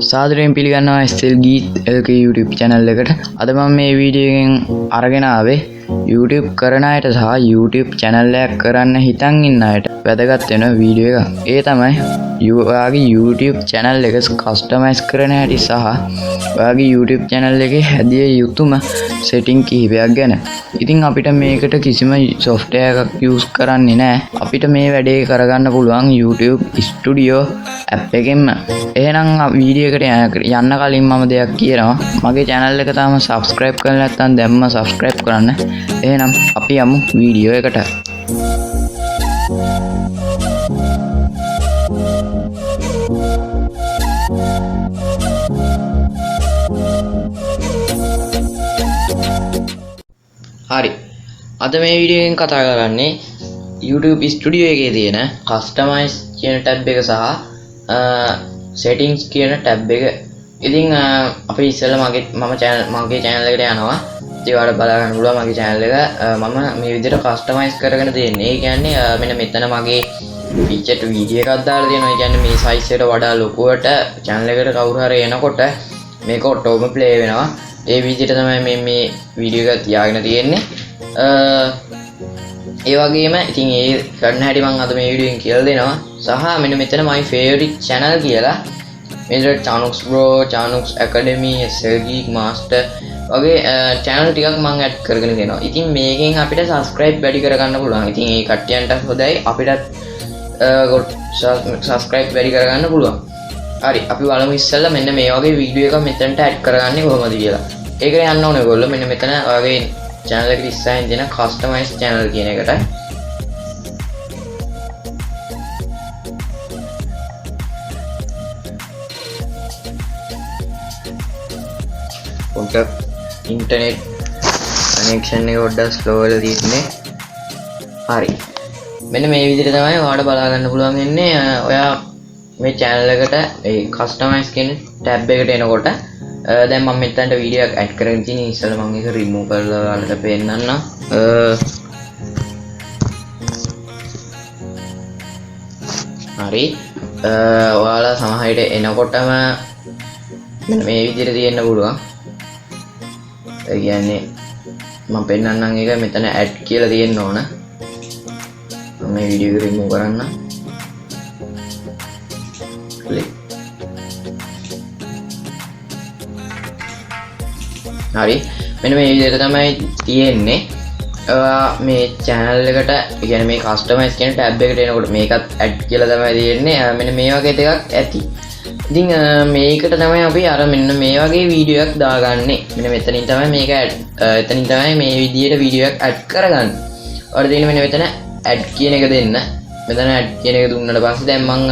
සාදරයෙන් පිළිගන්නවා SL ගීත් LK YouTube channel එකට. අද මම මේ වීඩියෝ එකෙන් අරගෙන ආවේ YouTube කරන අයට සහ YouTube channel එකක් කරන්න හිතන් ඉන්න අයට වැදගත් වෙන වීඩියෝ එකක්. ඒ තමයි ඔයාගේ YouTube channel එක customize කරන හැටි සහ ඔයාගේ YouTube channel එකේ හැදිය යුතුම setting කිහිපයක් ගැන. ඉතින් අපිට මේකට කිසිම software එකක් use කරන්නේ නැහැ. අපිට මේ වැඩේ කරගන්න පුළුවන් YouTube Studio app එකෙන්ම. එහෙනම් වීඩියෝ එකට යන්න කලින් මම දෙයක් කියනවා. මගේ channel එක තාම subscribe කරලා නැත්නම් දැම්ම subscribe කරන්න. එහෙනම් අපි යමු වීඩියෝ එකට. හරි. අද මේ වීඩියෝ එකෙන් කතා කරන්නේ YouTube Studio එකේ තියෙන customize කියන tab එක සහ settings කියන tab එක. ඉතින් අපි ඉස්සෙල්ලා මගේ channel එකට යනවා. ඉතින් ඔයාලට බලා ගන්න පුළුවන් මගේ channel එක මම මේ විදිහට customize කරගෙන තියෙන්නේ. ඒ කියන්නේ මෙන්න මෙතන මගේ featured video එකක් දාලා තියෙනවා. ඒ කියන්නේ මේ size එකට වඩා ලොකුවට channel එකට කවුරු හරි එනකොට මේක ඔටෝම play වෙනවා. ඒ විදිහට තමයි මේ වීඩියෝ එක තියාගෙන තියෙන්නේ. ඒ වගේම ඉතින් ඒ කරන්න හැටි මම අද මේ වීඩියෝ එකෙන් කියලා දෙනවා. සහ මෙන්න මෙතන my favorite channel කියලා මෙතන Chanux Bro, Chanux Academy, SL Geek Master වගේ channel ටිකක් මම add කරගෙන දෙනවා. ඉතින් මේකෙන් අපිට subscribe වැඩි කරගන්න පුළුවන්. ඉතින් ඒ කට්ටියන්ට හොඳයි අපිටත් subscribe වැඩි කරගන්න පුළුවන්. හරි අපි බලමු ඉස්සෙල්ලා මෙන්න මේ වගේ වීඩියෝ එකක් මෙතනට add කරගන්නේ කොහොමද කියලා. ඒකට යන්න ඕනේ ඔයගොල්ලෝ මෙන්න මෙතන ඔයාගේ channel එකට ඉස්සරහින් තියෙන customize channel කියන එකට. පොඩ්ඩක් internet connection එක පොඩ්ඩක් slow වෙලා තියෙන්නේ. හරි. මෙන්න මේ විදිහට තමයි ඔයාලට බලා ගන්න පුළුවන් වෙන්නේ. ඔයා මේ channel එකට ඒ customize කියන tab එකට එනකොට දැන් මම මෙතනට වීඩියෝ එකක් ඇඩ් කරගෙන තියෙන ඉස්සෙල්ලා මම ඒක remove කරලා ඔයාලට පෙන්නන්නම්. හරි. ඔයාලා සමහර විට එනකොටම මෙන්න මේ විදිහට තියෙන්න පුළුවන්. ඒ කියන්නේ මම පෙන්නන්නම් ඒක මෙතන ඇඩ් කියලා තියෙන්න ඕන. මම මේ වීඩියෝ එක remove කරන්න. හරි මෙන්න මේ විදිහට තමයි තියෙන්නේ. මේ channel එකට ඒ කියන්නේ මේ customize කියන tab එකට එනකොට මේකත් add කියලා තමයි තියෙන්නේ. මෙන්න මේ වගේ දෙයක් ඇති. ඉතින් මේකට තමයි අපි අර මෙන්න මේ වගේ වීඩියෝ එකක් දාගන්නේ. මෙන්න මෙතනින් තමයි මේක එතනින් තමයි මේ විදිහට වීඩියෝ එකක් add කරගන්නේ. ඔයාලට දෙන්නේ මෙන්න මෙතන add කියන එක දෙන්න. මෙතන add කියන එක දුන්නාට පස්සේ දැන් මම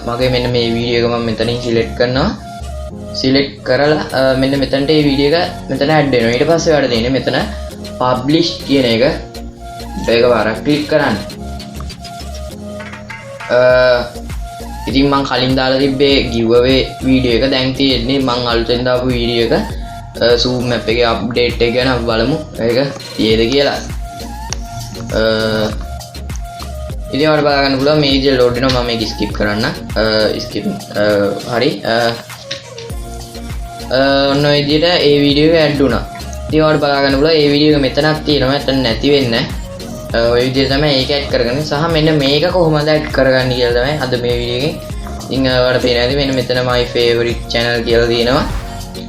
මගේ මෙන්න මේ වීඩියෝ එක මම මෙතනින් select කරනවා. select කරලා මෙන්න මෙතනට මේ වීඩියෝ එක මෙතන add වෙනවා. ඊට පස්සේ ඔයාලට දෙන්නේ මෙතන publish කියන එක. ඒක වරක් click කරන්න. ඉතින් මම කලින් දාලා තිබ්බේ giveaway වීඩියෝ එක දැන් තියෙන්නේ මම අලුතෙන් දාපු වීඩියෝ එක. zoom app එකේ update එක ගැන අපි බලමු. ඒක තියෙද කියලා. ඉතින් ඔයාලට බලා ගන්න පුළුවන් මේ විදිහට load වෙනවා. මම මේක skip කරන්න. skip හරි. ඔන්න ඔය විදිහට ඒ වීඩියෝ එක ඇඩ් වුණා. ඉතින් ඔයාලට බලා ගන්න පුළුවන් මේ වීඩියෝ එක මෙතනක් තියෙනවා. එතන නැති වෙන්නේ. ඔය විදිහට තමයි ඒක ඇඩ් කරගන්නේ. සහ මෙන්න මේක කොහොමද ඇඩ් කරගන්නේ කියලා තමයි අද මේ වීඩියෝ එකෙන්. ඉතින් ඔයාලට පේනවා ඇති මෙන්න මෙතන my favorite channel කියලා තියෙනවා.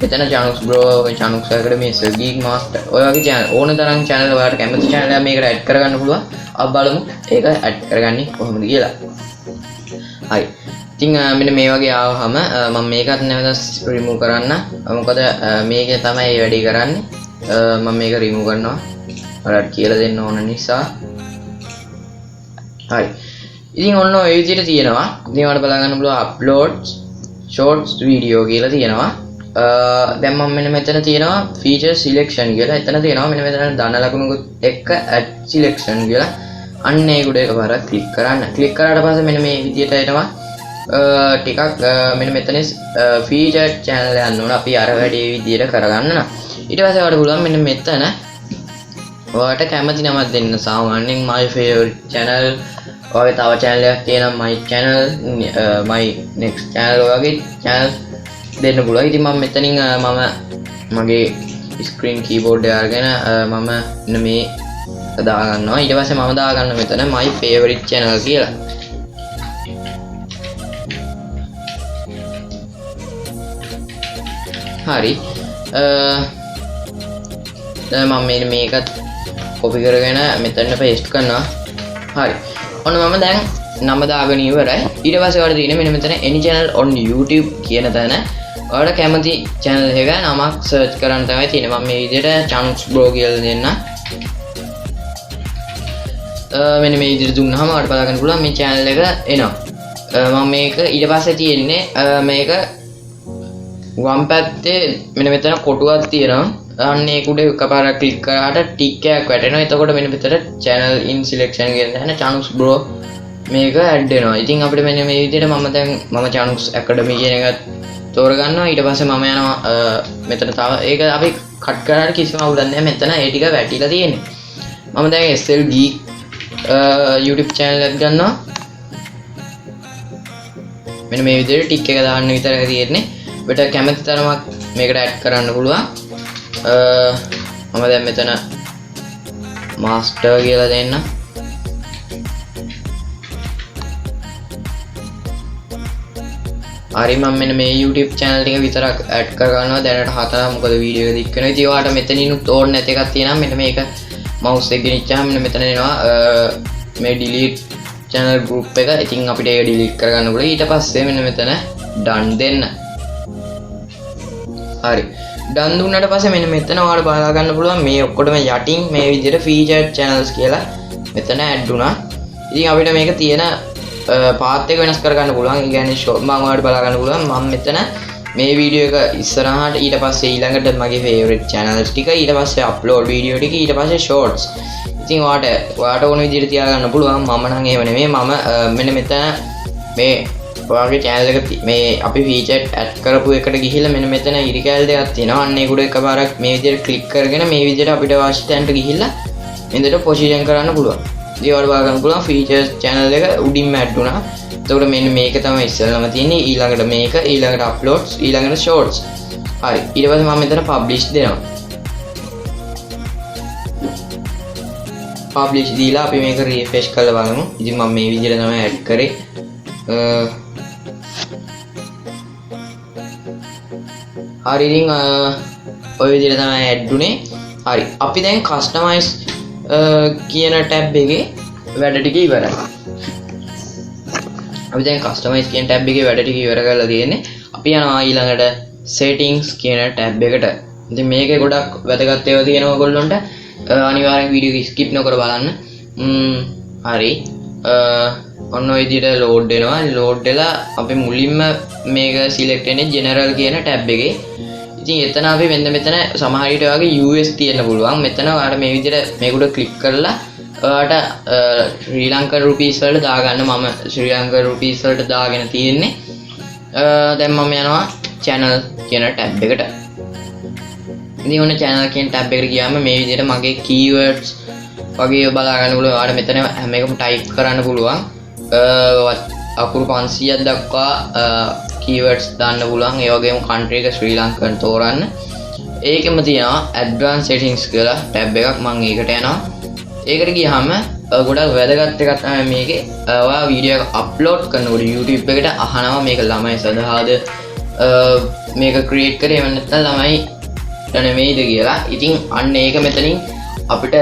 මෙතන Chanux Bro, Chanux Academy, SL Geek Master ඔය වගේ channel ඕන තරම් channel ඔයාලට කැමති channel එකක් මේකට ඇඩ් කරගන්න පුළුවන්. අපි බලමු ඒක ඇඩ් කරගන්නේ කොහොමද කියලා. හරි. ඉතින් මෙන්න මේ වගේ ආවහම මම මේකත් නැවත remove කරන්න. මොකද මේක තමයි වැඩි කරන්නේ. මම මේක remove කරනවා. ඔයාලට කියලා දෙන්න ඕන නිසා. හරි. ඉතින් ඔන්න ඔය විදිහට තියෙනවා. ඉතින් ඔයාලට බලා ගන්න පුළුවන් upload shorts video කියලා තියෙනවා. දැන් මම මෙන්න මෙතන තියෙනවා feature selection කියලා. එතන තියෙනවා මෙන්න මෙතන ධන ලකුණුත් එක්ක add selection කියලා. අන්න ඒක උඩ එකපාරක් click කරන්න. click කරාට පස්සේ මෙන්න මේ විදිහට එනවා. ටිකක් මෙන්න මෙතන featured channel යන්න ඕන. අපි අර වැඩේ විදිහට කරගන්න නම්. ඊට පස්සේ ඔයාලට පුළුවන් මෙන්න මෙතන ඔයාලට කැමති නමක් දෙන්න. සාමාන්‍යයෙන් my favorite channel ඔයාගේ තව channel එකක් තියෙනවා my channel my next channel වගේ channel දෙන්න පුළුවන්. ඉතින් මම මෙතනින් මම මගේ ස්ක්‍රීන් කීබෝඩ් එක අරගෙන මම මෙන්න මේ දාගන්නවා. ඊට පස්සේ මම දාගන්න මෙතන my favorite channel කියලා. හරි. දැන් මම මේකත් කොපි කරගෙන මෙතන paste කරනවා. හරි. ඔන්න මම දැන් නම දාගෙන ඉවරයි. ඊට පස්සේ ඔයාලට තියෙන්නේ මෙන්න මෙතන any channel on YouTube කියන තැන. ඔයාලට කැමති channel එක නමක් search කරන්න තමයි තියෙන්නේ. මම මේ විදිහට chunks bro කියලා දෙන්න. මෙන්න මේ විදිහට දුන්නාම ඔයාලට බලා ගන්න පුළුවන් මේ channel එක එනවා. මම මේක ඊට පස්සේ තියෙන්නේ මේක වම් පැත්තේ මෙන්න මෙතන කොටුවක් තියෙනවා. අන්න ඒක උඩ එකපාරක් ක්ලික් කරාට ටික් එකක් වැටෙනවා. එතකොට මෙන්න මෙතන channel in selection කියන තැන chunks bro මේක ඇඩ් වෙනවා. ඉතින් අපිට මෙන්න මේ විදිහට මම chunks academy කියන එකත් තෝරගන්නවා. ඊට පස්සේ මම යනවා මෙතන තව ඒක අපි කට් කරාට කිසිම අවුලක් නැහැ. මෙතන ඒ ටික වැටිලා තියෙන්නේ. මම දැන් SL Geek YouTube channel එකක් ගන්නවා. මෙන්න මේ විදිහට ටික් එක දාන්න විතරයි තියෙන්නේ. ඔබට කැමති තරමක් මේකට ඇඩ් කරන්න පුළුවන්. මම දැන් මෙතන master කියලා දෙන්න. හරි මම මෙන්න මේ YouTube channel ටික විතරක් ඇඩ් කර ගන්නවා දැනට 4 මොකද වීඩියෝ එක දික් වෙනවා. ඉතින් ඔයාලට මෙතනිනුත් ඕන නැති එකක් තියෙනවා. මෙන්න මේක mouse එක ගෙනිච්චාම මෙන්න මෙතන එනවා මේ delete channel group එක. ඉතින් අපිට ඒක delete කරගන්න පුළුවන්. ඊට පස්සේ මෙන්න මෙතන done දෙන්න. හරි. done දුන්නාට පස්සේ මෙන්න මෙතන ඔයාලට බලලා ගන්න පුළුවන් මේ ඔක්කොටම යටින් මේ විදිහට featured channels කියලා මෙතන ඇඩ් වුණා. ඉතින් අපිට මේක තියෙන පාත් එක වෙනස් කරගන්න පුළුවන්. ඒ කියන්නේ මම ඔයාලට බලා ගන්න පුළුවන් මම මෙතන මේ වීඩියෝ එක ඉස්සරහට ඊට පස්සේ ඊළඟට මගේ favorite channels ටික ඊට පස්සේ upload වීඩියෝ ටික ඊට පස්සේ shorts. ඉතින් ඔයාලට ඕන විදිහට තියාගන්න පුළුවන්. මම නම් එහෙම නෙමෙයි. මම මෙන්න මෙතන මේ ඔයාගේ channel එක මේ අපි featured add කරපු එකට ගිහිල්ලා මෙන්න මෙතන ඉරි කැල් දෙකක් තියෙනවා. අන්න ඒක උඩ එකපාරක් මේ විදිහට click කරගෙන මේ විදිහට අපිට අවශ්‍ය තැනට ගිහිල්ලා මෙතනට position කරන්න පුළුවන්. ඉතින් ඔයාලට බලන්න පුළුවන් features channel එක උඩින්ම add වුණා. එතකොට මෙන්න මේක තමයි ඉස්සෙල්ලාම තියෙන්නේ. ඊළඟට මේක, ඊළඟට uploads, ඊළඟට shorts. හරි. ඊට පස්සේ මම මෙතන publish දෙනවා. publish දීලා අපි මේක refresh කරලා බලමු. ඉතින් මම මේ විදිහට තමයි add කරේ. හරි ඉතින් ඔය විදිහට තමයි add උනේ. හරි. අපි දැන් customize කියන ටැබ් එකේ වැඩ ටික ඉවරයි. අපි දැන් customize කියන ටැබ් එකේ වැඩ ටික ඉවර කරලා තියෙන්නේ. අපි යනවා ඊළඟට settings කියන ටැබ් එකට. ඉතින් මේකේ ගොඩක් වැදගත් ඒවා තියෙනවා ඔයගොල්ලන්ට. අනිවාර්යෙන් වීඩියෝ එක skip නොකර බලන්න. හරි. ඔන්න ඔය විදිහට load වෙනවා. load වෙලා අපි මුලින්ම මේක select වෙන්නේ general කියන ටැබ් එකේ. ඉතින් එතන අපි මෙතන සමහර විට වගේ US තියෙන්න පුළුවන්. මෙතන ඔයාලට මේ විදිහට මේකට ක්ලික් කරලා ඔයාලට ශ්‍රී ලංකන් රුපීස් වලට දාගන්න. මම ශ්‍රී ලංකන් රුපීස් වලට දාගෙන තියෙන්නේ. දැන් මම යනවා channel කියන ටැබ් එකට. ඉතින් ඔන්න channel කියන ටැබ් එකට ගියාම මේ විදිහට මගේ keywords වගේ බලා ගන්න පුළුවන්. ඔයාලට මෙතන හැම එකම type කරන්න පුළුවන්. අකුරු 500ක් දක්වා keywords දාන්න පුළුවන්. ඒ වගේම country එක ශ්‍රී ලංකන් තෝරන්න. ඒකෙම තියෙනවා advanced settings කියලා ටැබ් එකක්. මම ඒකට යනවා. ඒකට ගියාම ගොඩක් වැදගත් එකක් තමයි මේකේ. ඔයා වීඩියෝ එක අප්ලෝඩ් කරනකොට YouTube එකට අහනවා මේක ළමයි සඳහාද මේක ක්‍රියේට් කරේ එහෙම නැත්නම් ළමයි නෙමෙයිද කියලා. ඉතින් අන්න ඒක මෙතනින් අපිට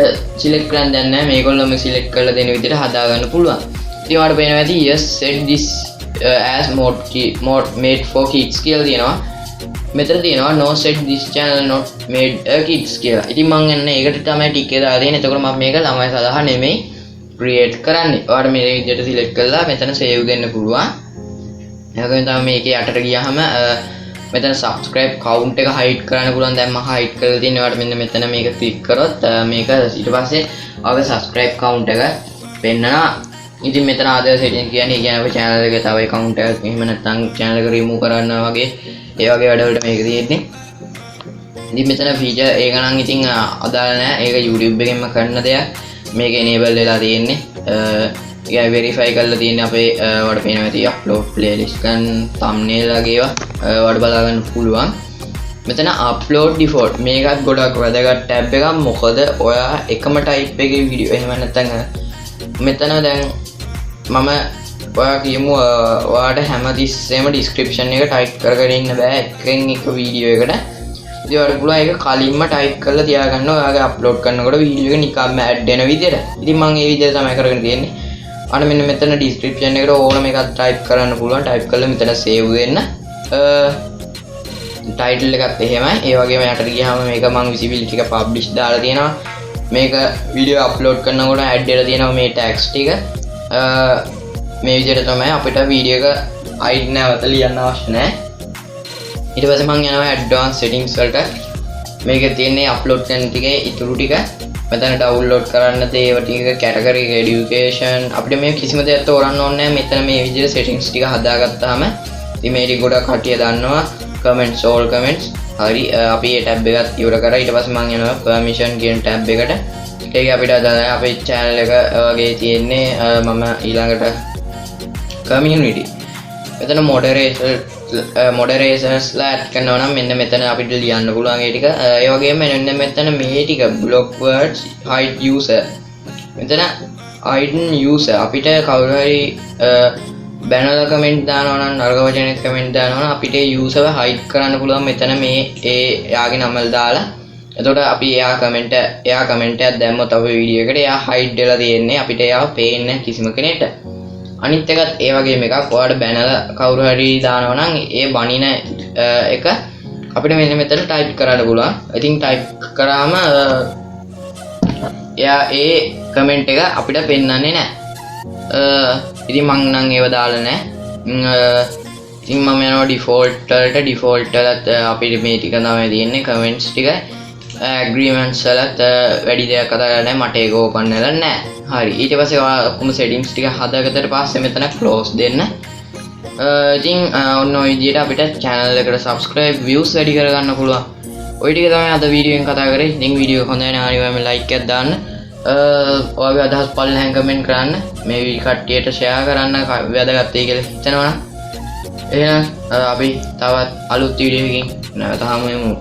සිලෙක්ට් කරන්න දෙන්නේ නැහැ. මේගොල්ලෝම සිලෙක්ට් කරලා දෙන විදිහට හදා ගන්න පුළුවන්. ඉතින් ඔයාලට පේනවා ඇති yes set this as mode made for kids කියලා තියෙනවා. මෙතන තියෙනවා no set this channel not made kids කියලා. ඉතින් මම එන්න ඒකට තමයි ටික් එක දාලා තියෙන්නේ. එතකොට මම මේක ළමයි සඳහා නෙමෙයි ක්‍රියේට් කරන්නේ. ඔයාලට මේ විදිහට සිලෙක්ට් කරලා මෙතන save දෙන්න පුළුවන්. එතකොට තමයි මේකේ යටට ගියාම මෙතන subscribe count එක hide කරන්න පුළුවන්. දැන් මම hide කරලා තියෙනවා. ඔයාලට මෙන්න මෙතන මේක click කරොත් මේක ඊට පස්සේ ඔයාගේ subscribe count එක පෙන්නනවා. ඉතින් මෙතන ආද setting කියන්නේ අපේ channel එකේ තව account එකක් එහෙම නැත්නම් channel එක remove කරනවා වගේ ඒ වගේ වැඩවලට මේක තියෙන්නේ. ඉතින් මෙතන feature ඒක නම් ඉතින් අදාළ නැහැ. ඒක YouTube එකෙන්ම කරන දෙයක්. මේක enable වෙලා තියෙන්නේ. ඒක verify කරලා තියෙන්නේ අපේ වල පේනවා ඇති upload playlist ගන්න thumbnail වගේ ඒවා. වඩ බලාගන්න පුළුවන්. මෙතන අප්ලෝඩ් ඩිෆෝල්ට් මේකත් ගොඩක් වැදගත් ටැබ් එකක්. මොකද ඔයා එකම ටයිප් එකේ වීඩියෝ එහෙම නැත්නම් මෙතන දැන් මම ඔයා කියමු ඔයාට හැමතිස්සෙම ඩිස්ක්‍රිප්ෂන් එක ටයිප් කරගෙන ඉන්න බෑ එකෙන් එක වීඩියෝ එකට. ඉතින් ඔයාලට පුළුවන් ඒක කලින්ම ටයිප් කරලා තියාගන්න ඔයාගේ අප්ලෝඩ් කරනකොට වීඩියෝ එක නිකම්ම ඇඩ් වෙන විදිහට. ඉතින් මම ඒ විදිහට තමයි කරගෙන තියෙන්නේ. අන්න මෙන්න මෙතන ඩිස්ක්‍රිප්ෂන් එකට ඕනම එකක් ටයිප් කරන්න පුළුවන්. ටයිප් කරලා මෙතන සේව් වෙන්න. ටයිටල් එකත් එහෙමයි. ඒ වගේම යටට ගියාම මේක මම විසිබිලිටි එක පබ්ලිෂ් දාලා තියෙනවා. මේක වීඩියෝ අප්ලෝඩ් කරනකොට ඇඩ් වෙලා තියෙනවා මේ ටැග්ස් ටික. මේ විදිහට තමයි අපිට වීඩියෝ එක ID නැවත ලියන්න අවශ්‍ය නැහැ. ඊට පස්සේ මම යනවා ඇඩ්වාන්ස් සෙටින්ග්ස් වලට. මේකේ තියෙන්නේ අප්ලෝඩ් කරන ටිකේ ඉතුරු ටික. මෙතන ඩවුන්ලෝඩ් කරන්න දේව ටික කැටගරි এডুকেෂන් අපිට මේ කිසිම දෙයක් තෝරන්න ඕනේ නැහැ. මෙතන මේ විදිහට සෙටින්ග්ස් ටික හදාගත්තාම ඉතින් මේ ටික ගොඩක් කටිය දන්නවා. කමෙන්ට්ස් ඕල් කමෙන්ට්ස් හරි අපි මේ ටැබ් එකත් ඉවර කරා. ඊට පස්සේ මම යනවා පර්මිෂන් කියන ටැබ් එකට. ඒක අපිට අදාළ අපේ channel එක වගේ තියෙන්නේ මම ඊළඟට community. මෙතන moderatorsලා ඇඩ් කරනවා නම් මෙන්න මෙතන අපිට ලියන්න පුළුවන් ඒ ටික. ඒ වගේම මෙන්න මෙතන මේ ටික block words hide user. මෙතන hide user අපිට කවුරු හරි බැනලා කමෙන්ට් දානවා නම් නරක වචනෙත් කමෙන්ට් දානවා නම් අපිට userව hide කරන්න පුළුවන් මෙතන මේ එයාගේ නම දාලා. එතකොට අපි එයා කමෙන්ට් එකක් දැම්මොත් අපේ වීඩියෝ එකට එයා hide වෙලා තියෙන්නේ. අපිට එයාව පේන්නේ නැහැ කිසිම කෙනෙක්ට. අනිත් එකත් ඒ වගේම එකක්. ඔයාලට බැනලා කවුරු හරි දානවා නම් ඒ බනින එක අපිට මෙන්න මෙතන ටයිප් කරන්න පුළුවන්. ඉතින් ටයිප් කරාම එයා ඒ කමෙන්ට් එක අපිට පෙන්වන්නේ නැහැ. ඉතින් මං නම් ඒව දාලා නැහැ. ඉතින් මම යනවා ඩිෆෝල්ට් වලට. ඩිෆෝල්ට් වලත් අපිට මේ ටික තමයි තියෙන්නේ කමෙන්ට්ස් ටික. ඇග්‍රීමන්ට්ස් වලත් වැඩි දෙයක් කතා කරලා නැහැ. මට ඒක ඕපන් වෙලා නැහැ. හරි ඊට පස්සේ ඔක්කොම සෙටින්ග්ස් ටික හදාගත්තට පස්සේ මෙතන ක්ලෝස් දෙන්න. ඉතින් ඔන්න ඔය විදිහට අපිට channel එකට subscribe views වැඩි කරගන්න පුළුවන්. ඔය ටික තමයි අද වීඩියෝ එකෙන් කතා කරේ. ඉතින් වීඩියෝ එක හොඳයි නම් අනිවාර්යයෙන්ම like එකක් දාන්න. ඔයාගේ අදහස් පල්ලෙහාන් කමෙන්ට් කරන්න. මේ වීඩියෝ කට්ටියට share කරන්න වැදගත් වෙයි කියලා හිතනවා නම්. එහෙනම් අපි තවත් අලුත් වීඩියෝ එකකින් නැවත හමු වෙමු.